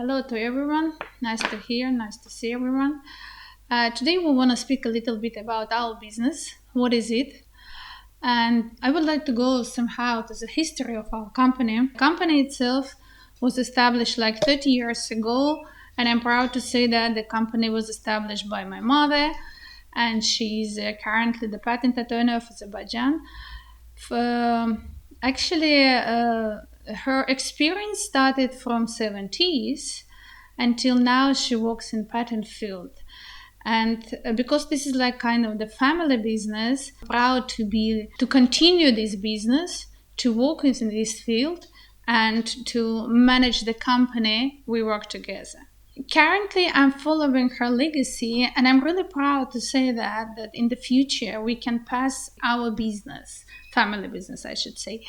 Hello to everyone. Nice to hear, nice to see everyone. Today we want to speak a little bit about our business. What is it? And I would like to go somehow to the history of our company. The company itself was established like 30 years ago, and I'm proud to say that the company was established by my mother, and she's currently the patent attorney of Azerbaijan. Actually, her experience started from 70s until now she works in patent field. And because this is like kind of the family business, proud to continue this business, to work in this field, and to manage the company we work together. Currently, I'm following her legacy, and I'm really proud to say that in the future we can pass our business, family business, I should say,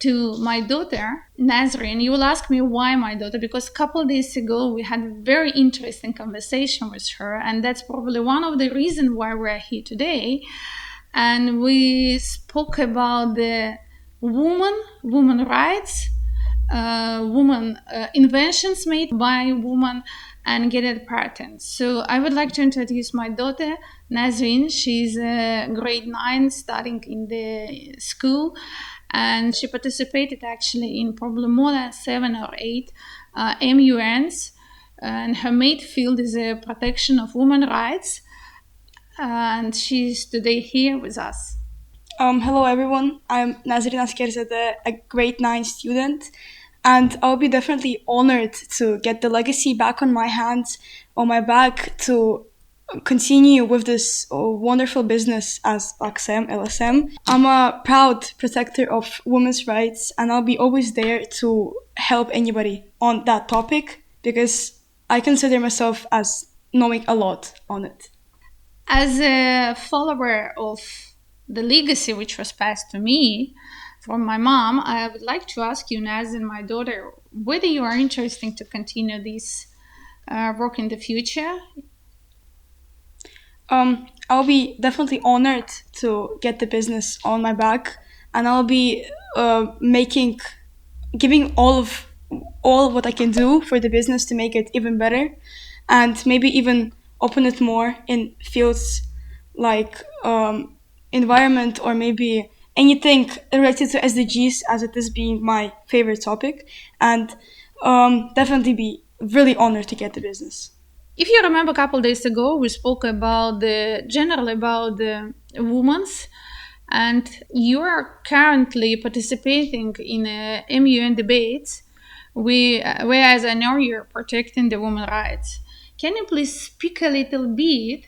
to my daughter, Nazrin. You will ask me why my daughter, because a couple of days ago we had a very interesting conversation with her, and that's probably one of the reasons why we're here today. And we spoke about the woman rights, woman inventions made by women and get a patent. So I would like to introduce my daughter, Nazrin. She's grade 9 studying in the school, and she participated actually in probably more than 7 or 8 MUNs, and her main field is the protection of women's rights, and she's today here with us. Hello everyone, I'm Nazrin Askerzadeh, a grade 9 student, and I'll be definitely honored to get the legacy back on my hands, on my back, to continue with this wonderful business as Lucksem, LSM. I'm a proud protector of women's rights, and I'll be always there to help anybody on that topic because I consider myself as knowing a lot on it. As a follower of the legacy which was passed to me from my mom, I would like to ask you, Naz, and my daughter, whether you are interested to continue this work in the future. I'll be definitely honored to get the business on my back, and I'll be giving all what I can do for the business to make it even better, and maybe even open it more in fields like environment or maybe anything related to SDGs, as it is being my favorite topic, and definitely be really honored to get the business. If you remember, a couple of days ago, we spoke about the women's, and you are currently participating in a MUN debates. Whereas I know you're protecting the women's rights. Can you please speak a little bit?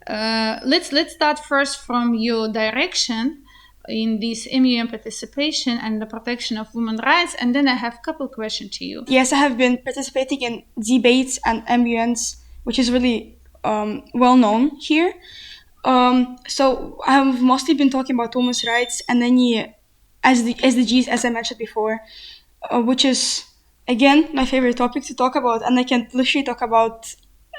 Let's start first from your direction in this MUN participation and the protection of women's rights, and then I have a couple questions to you. Yes, I have been participating in debates and MUNs, which is really well known here. So I have mostly been talking about women's rights and then as the SDGs, as I mentioned before, which is again my favorite topic to talk about, and I can literally talk about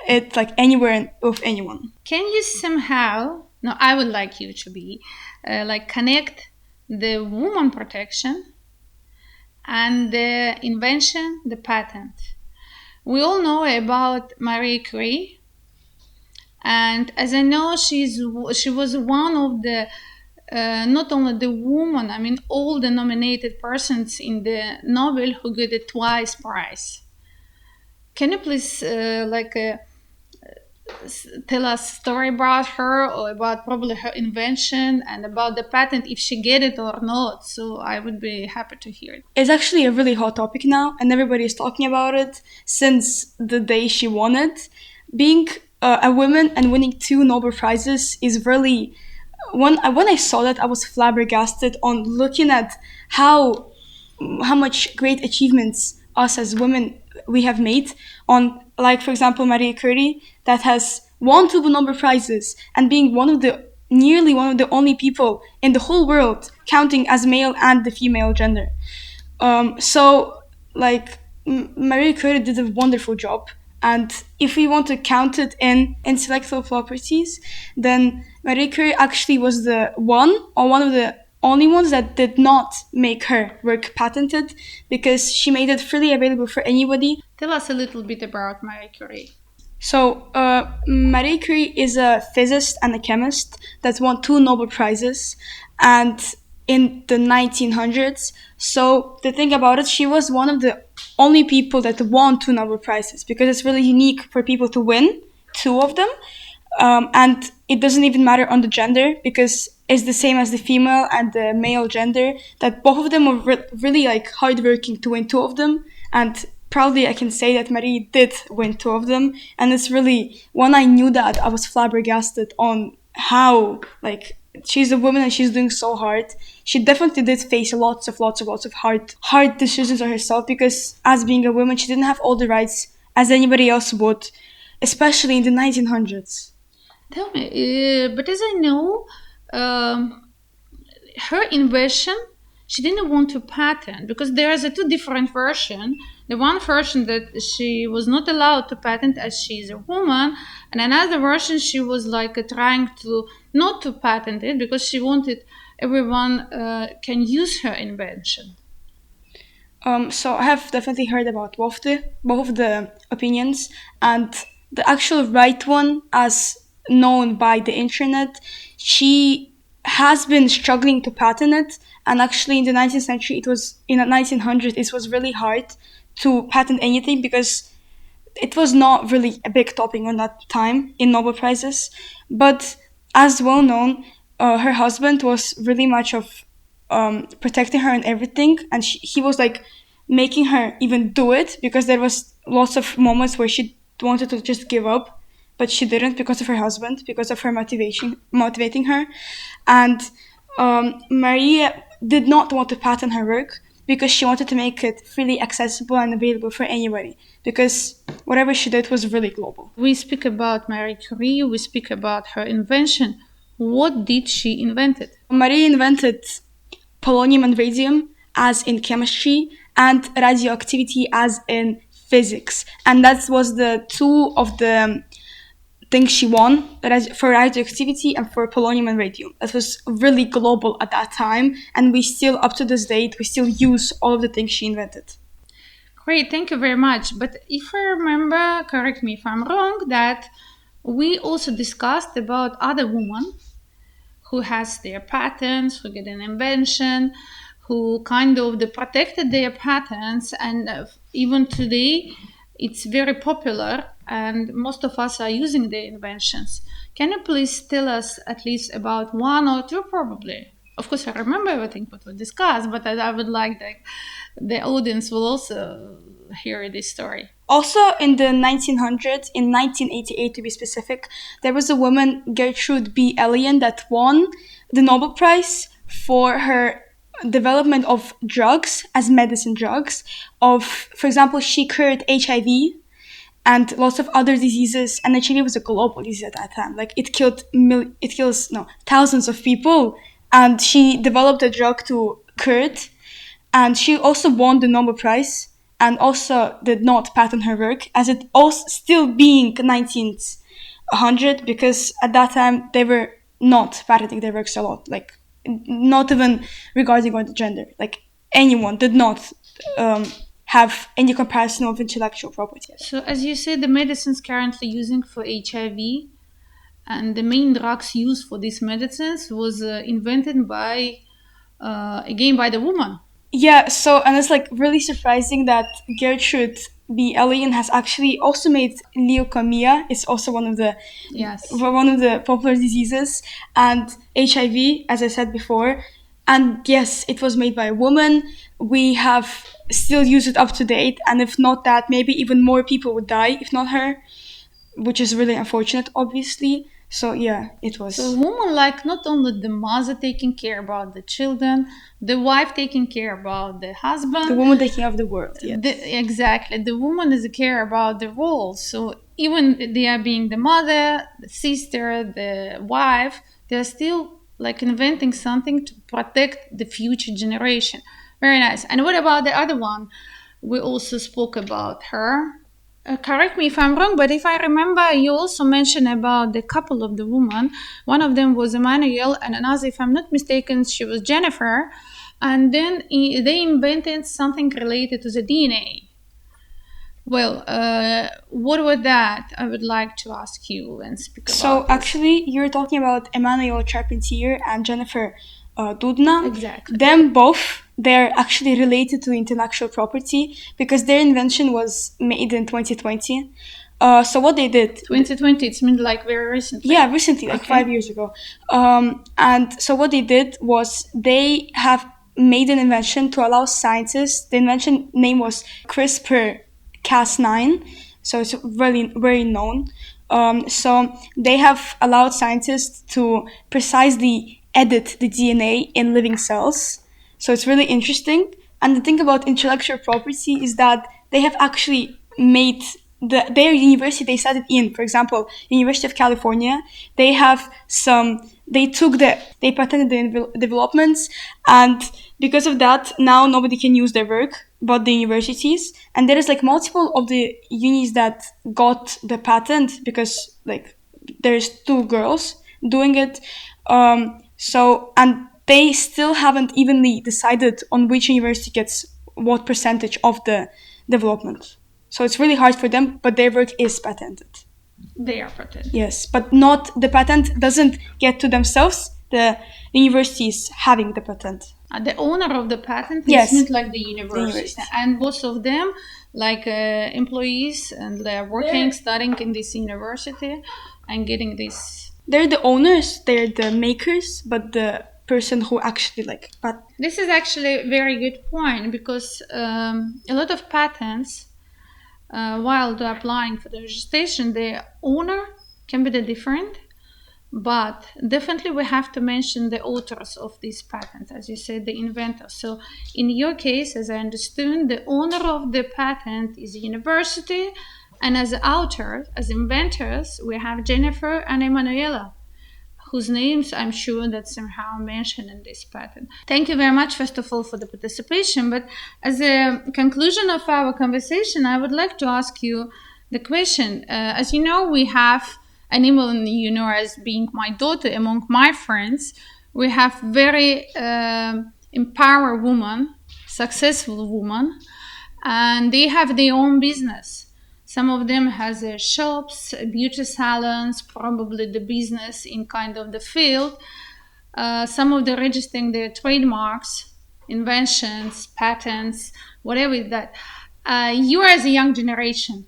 it like anywhere and with anyone. Can you somehow? No, I would like you to be connect the woman protection and the invention, the patent. We all know about Marie Curie, and as I know, she was one of the not only the woman, I mean all the nominated persons in the Nobel who got it twice prize. Can you please tell us a story about her, or about probably her invention, and about the patent, if she get it or not? So I would be happy to hear it. It's actually a really hot topic now, and everybody is talking about it since the day she won it. Being a woman and winning 2 Nobel Prizes is really... When I saw that, I was flabbergasted on looking at how much great achievements us as women we have made on, like, for example, Marie Curie, that has won 2 Nobel Prizes and being nearly one of the only people in the whole world counting as male and the female gender. Marie Curie did a wonderful job. And if we want to count it in intellectual properties, then Marie Curie actually was one of the only ones that did not make her work patented because she made it freely available for anybody. Tell us a little bit about Marie Curie. So, Marie Curie is a physicist and a chemist that won two Nobel Prizes, and in the 1900s. So, the thing about it, she was one of the only people that won two Nobel Prizes because it's really unique for people to win two of them. And it doesn't even matter on the gender because it's the same as the female and the male gender. That both of them were really like hardworking to win two of them, and proudly I can say that Marie did win two of them. And it's really when I knew that I was flabbergasted on how like she's a woman and she's doing so hard. She definitely did face lots of hard decisions on herself because as being a woman she didn't have all the rights as anybody else would, especially in the 1900s. Tell me, but as I know, um, her invention, she didn't want to patent because there is a two different version. The one version that she was not allowed to patent as she is a woman, and another version she was like trying to not to patent it because she wanted everyone can use her invention. So I have definitely heard about both of the opinions, and the actual right one, as known by the internet, she has been struggling to patent it. And actually, in the 19th century, it was in the 1900s, it was really hard to patent anything because it was not really a big topic on that time in Nobel Prizes. But as well known, her husband was really much of protecting her and everything, and he was like making her even do it because there was lots of moments where she wanted to just give up, but she didn't because of her husband, because of her motivating her, and Maria did not want to patent her work because she wanted to make it freely accessible and available for anybody because whatever she did was really global. We speak about Marie Curie, we speak about her invention. What did she invent? Marie invented polonium and radium as in chemistry and radioactivity as in physics, and that was the two of the things she won for radioactivity and for polonium and radium. That was really global at that time, and we still, up to this date, we still use all of the things she invented. Great, thank you very much. But if I remember, correct me if I'm wrong, that we also discussed about other women who has their patents, who get an invention, who kind of they protected their patents, and even today it's very popular and most of us are using their inventions. Can you please tell us at least about one or two probably? Of course, I remember everything what we discussed, but I would like the audience will also hear this story. Also, in the 1900s, in 1988 to be specific, there was a woman, Gertrude B. Elion, that won the Nobel Prize for her development of drugs as medicine drugs. For example, she cured HIV and lots of other diseases, and HIV was a global disease at that time. Like it kills no thousands of people, and she developed a drug to cure it, and she also won the Nobel Prize and also did not patent her work, as it also still being 1900 because at that time they were not patenting their works a lot, like not even regarding on the gender. Like anyone did not have any comparison of intellectual property. So, as you said, the medicines currently using for HIV and the main drugs used for these medicines was invented by again by the woman. Yeah, so and it's like really surprising that Gertrude B. Elion has actually also made leukemia. It's also Yes. one of the popular diseases, and HIV, as I said before. And yes, it was made by a woman. We have still used it up to date, and if not that, maybe even more people would die if not her, which is really unfortunate, obviously. So yeah, it was. So woman like not only the mother taking care about the children, the wife taking care about the husband, the woman taking care of the world. Yes. Exactly, the woman is care about the roles. So even they are being the mother, the sister, the wife, they are still like inventing something to protect the future generation. Very nice. And what about the other one? We also spoke about her. Correct me if I'm wrong, but if I remember, you also mentioned about the couple of the woman. One of them was Emmanuel, and another, if I'm not mistaken, she was Jennifer. And then they invented something related to the DNA. Well, what was that? I would like to ask you and speak So about this. actually, you're talking about Emmanuel Charpentier and Jennifer Doudna. Exactly. Them both, they're actually related to intellectual property because their invention was made in 2020. So what they did, 2020, it's meant like very recently. yeah, recently, like Okay. 5 years ago. And so what they did was they have made an invention to allow scientists. The invention name was CRISPR-Cas9, so it's really very known. So they have allowed scientists to precisely edit the DNA in living cells. So it's really interesting. And the thing about intellectual property is that they have actually made their university they studied in, for example, University of California, they have some. They patented the developments, and because of that, now nobody can use their work but the universities. And there is like multiple of the unis that got the patent because like there's two girls doing it. So and they still haven't evenly decided on which university gets what percentage of the development. So it's really hard for them, but their work is patented. They are protected. Yes, but not the patent doesn't get to themselves. The university is having the patent. The owner of the patent Yes. is not like the university. university. And most of them, like employees, and they're working, studying in this university and getting this. They're the owners, they're the makers, but the person who actually like but This is actually a very good point because a lot of patents, while they're applying for the registration, the owner can be the different. But definitely we have to mention the authors of these patents, as you said, the inventors. So in your case, as I understood, the owner of the patent is a university, and as authors, as inventors, we have Jennifer and Emanuela, whose names I'm sure that somehow mentioned in this patent. Thank you very much, first of all, for the participation. But as a conclusion of our conversation, I would like to ask you the question. As you know, we have, and even you know, as being my daughter among my friends, we have very empowered women, successful women, and they have their own business. Some of them has shops, beauty salons, probably the business in kind of the field. Some of them registering their trademarks, inventions, patents, whatever that. You as a young generation,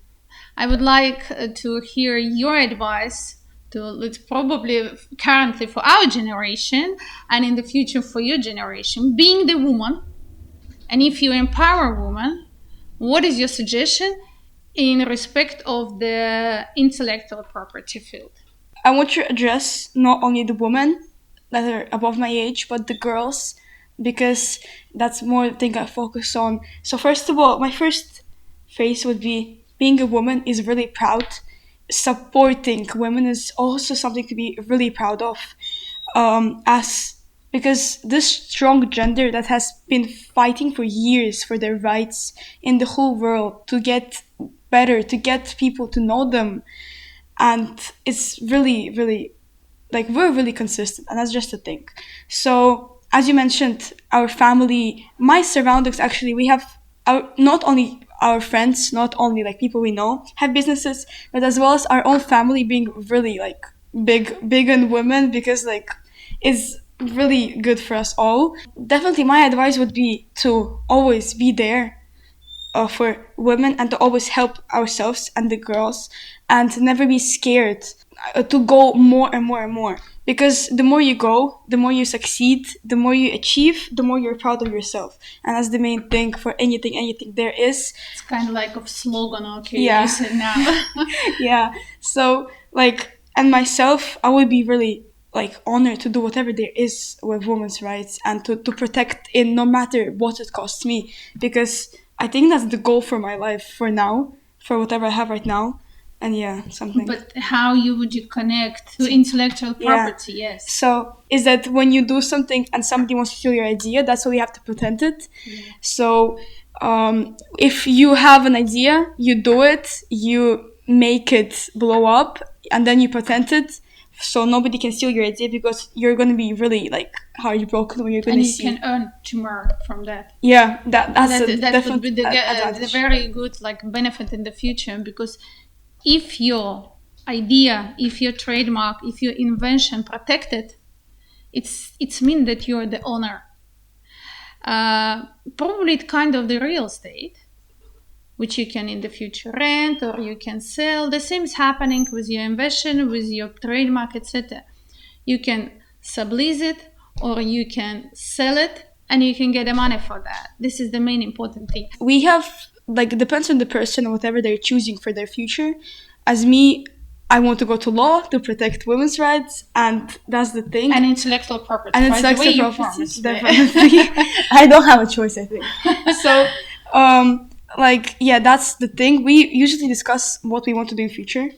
I would like to hear your advice to it's probably currently for our generation and in the future for your generation, being the woman. And if you empower women, what is your suggestion in respect of the intellectual property field? I want to address not only the women that are above my age, but the girls, because that's more the thing I focus on. So first of all, my first phase would be being a woman is really proud. Supporting women is also something to be really proud of. As because this strong gender that has been fighting for years for their rights in the whole world to get better, to get people to know them, and it's really, really like we're really consistent, and that's just a thing. So as you mentioned, our family, my surroundings, actually, we have our not only our friends, not only like people we know have businesses, but as well as our own family being really like big in women because like is really good for us all. Definitely my advice would be to always be there for women and to always help ourselves and the girls and to never be scared to go more and more and more, because the more you go, the more you succeed, the more you achieve, the more you're proud of yourself, and that's the main thing for anything there is. It's kind of like a slogan, okay, Yeah. you said now. Yeah, so like, and myself, I would be really like honored to do whatever there is with women's rights and to protect it no matter what it costs me, because I think that's the goal for my life for now, for whatever I have right now. And yeah, something. But how would you connect to intellectual Yeah. property? Yes. So is that when you do something and somebody wants to steal your idea, that's why you have to patent it. Yeah. So if you have an idea, you do it, you make it blow up, and then you patent it, so nobody can steal your idea because you're gonna be really like heartbroken when you're gonna And you see. can earn tomorrow from that. Yeah, that's a That would be definite the advantage. very good like benefit in the future, because if your idea, if your trademark, if your invention protected, it's mean that you're the owner. Probably it's kind of the real estate, which you can in the future rent or you can sell. The same is happening with your invention, with your trademark, etc. You can sublease it or you can sell it and you can get the money for that. This is the main important thing. We have, like, it depends on the person or whatever they're choosing for their future. As me, I want to go to law to protect women's rights, and that's the thing. And intellectual property. And by the way, intellectual you property, promised me. definitely. I don't have a choice, I think. So, like, yeah, that's the thing. We usually discuss what we want to do in future,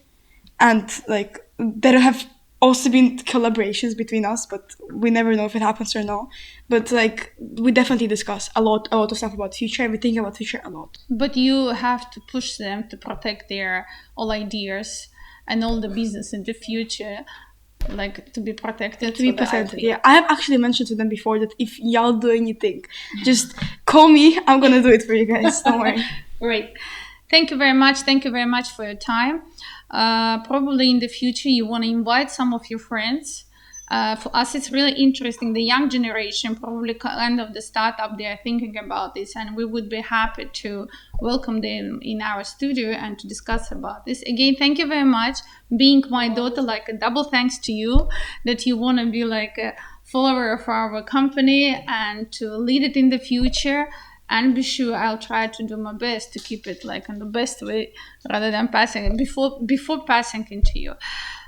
and like there have also been collaborations between us, but we never know if it happens or not. But like, we definitely discuss a lot of stuff about future, and we think about future a lot. But you have to push them to protect their all ideas and all the business in the future, like to be protected. To be protected, yeah. I have actually mentioned to them before that if y'all do anything, just call me. I'm gonna do it for you guys. Don't worry. Great. Thank you very much. Thank you very much for your time. Probably in the future you want to invite some of your friends. For us, it's really interesting. The young generation, probably kind of the startup, they are thinking about this, and we would be happy to welcome them in our studio and to discuss about this. Again, thank you very much. Being my daughter, like a double thanks to you that you want to be like a follower of our company and to lead it in the future. And be sure I'll try to do my best to keep it like in the best way rather than passing it before passing it to you.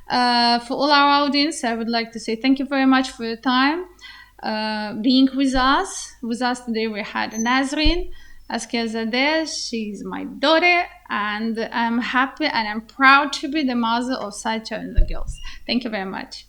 For all our audience, I would like to say thank you very much for your time being with us. With us today we had Nazrin Askerzadeh. She's my daughter, and I'm happy and I'm proud to be the mother of such girls. Thank you very much.